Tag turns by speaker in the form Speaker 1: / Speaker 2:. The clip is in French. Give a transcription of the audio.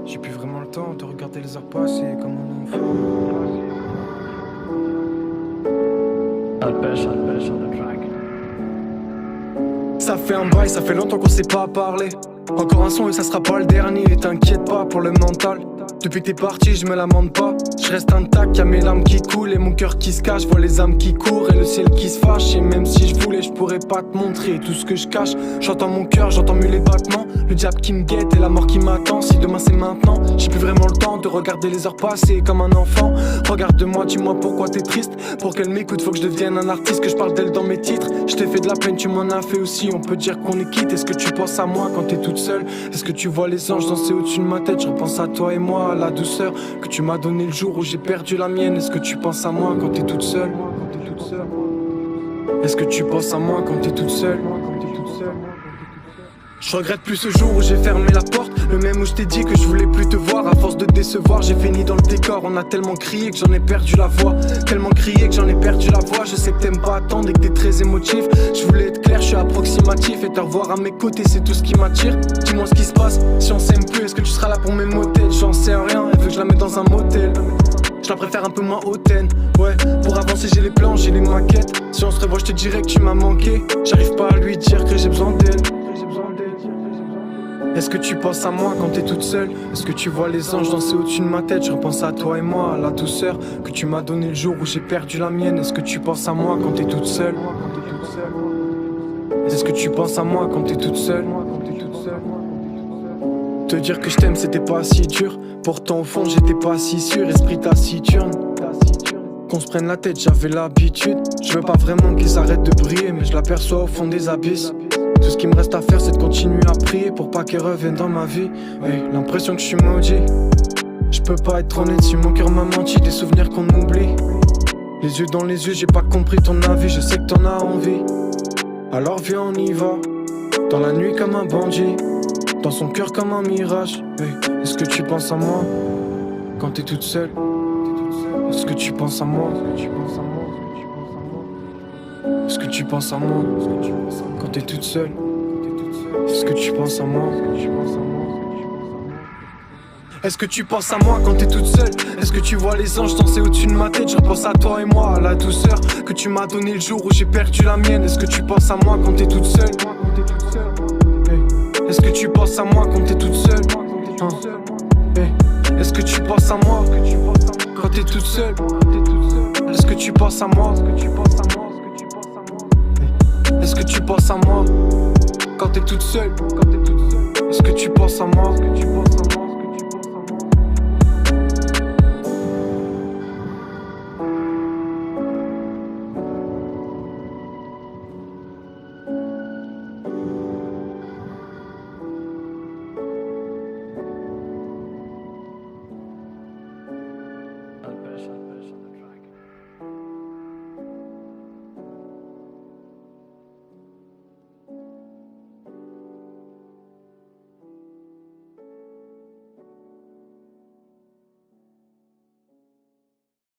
Speaker 1: J'ai plus vraiment le temps de regarder les heures passer comme un enfant.
Speaker 2: Alpèche on the track.
Speaker 1: Ça fait un bail, ça fait longtemps qu'on s'est pas parlé. Encore un son et ça sera pas le dernier. T'inquiète pas pour le mental. Depuis que t'es parti, je me lamente pas. Je reste intact, y'a mes larmes qui coulent et mon cœur qui se cache. Vois les âmes qui courent et le ciel qui se fâche. Et même si je voulais, je pourrais pas te montrer tout ce que je cache. J'entends mon cœur, j'entends mieux les battements. Le diable qui me guette et la mort qui m'attend. Si demain c'est maintenant, j'ai plus vraiment le temps de regarder les heures passer comme un enfant. Regarde-moi, dis-moi pourquoi t'es triste. Pour qu'elle m'écoute, faut que je devienne un artiste, que je parle d'elle dans mes titres. Je t'ai fait de la peine, tu m'en as fait aussi. On peut dire qu'on est quitte. Est-ce que tu penses à moi quand t'es toute seule? Est-ce que tu vois les anges danser au-dessus de ma tête? Je repense à toi et moi, à la douceur que tu m'as donné le jour où j'ai perdu la mienne. Est-ce que tu penses à moi quand t'es toute seule? Est-ce que tu penses à moi quand t'es toute seule? Je regrette plus ce jour où j'ai fermé la porte, le même où je t'ai dit que je voulais plus te voir. À force de décevoir, j'ai fini dans le décor. On a tellement crié que j'en ai perdu la voix. Tellement crié que j'en ai perdu la voix. Je sais que t'aimes pas attendre et que t'es très émotif. Je voulais être clair, je suis approximatif. Et te revoir à mes côtés, c'est tout ce qui m'attire. Dis-moi ce qui se passe, si on s'aime plus, est-ce que tu seras là pour mes motets? J'en sais rien, elle veut que je la mette dans un motel. Je la préfère un peu moins hautaine. Ouais, pour avancer j'ai les plans, j'ai les maquettes. Si on se revoit je te dirai que tu m'as manqué. J'arrive pas à lui dire que j'ai besoin d'elle. Est-ce que tu penses à moi quand t'es toute seule? Est-ce que tu vois les anges danser au-dessus de ma tête? Je repense à toi et moi, à la douceur que tu m'as donné le jour où j'ai perdu la mienne. Est-ce que tu penses à moi quand t'es toute seule? Est-ce que tu penses à moi quand t'es toute seule? Te dire que je t'aime c'était pas si dur. Pourtant au fond j'étais pas si sûr. Esprit taciturne, qu'on se prenne la tête, j'avais l'habitude. Je veux pas vraiment qu'ils arrêtent de briller, mais je l'aperçois au fond des abysses. Tout ce qui me reste à faire c'est de continuer à prier pour pas qu'elle revienne dans ma vie. Hey, l'impression que je suis maudit. Je peux pas être honnête si mon cœur m'a menti. Des souvenirs qu'on oublie. Les yeux dans les yeux, j'ai pas compris ton avis. Je sais que t'en as envie. Alors viens on y va. Dans la nuit comme un bandit. Dans son cœur comme un mirage. Hey, est-ce que tu penses à moi quand t'es toute seule? Est-ce que tu penses à moi? Est-ce que tu penses à moi quand t'es toute seule? Est-ce que tu penses à moi? Est-ce que tu penses à moi quand t'es toute seule? Est-ce que tu vois les anges danser au-dessus de ma tête? Je repense à toi et moi, à la douceur que tu m'as donné le jour où j'ai perdu la mienne. Est-ce que tu penses à moi quand t'es toute seule? Est-ce que tu penses à moi quand t'es toute seule? Est-ce que tu penses à moi quand t'es toute seule? Est-ce que tu penses à moi? Est-ce que tu penses à moi quand t'es toute seule? Est-ce que tu penses à moi?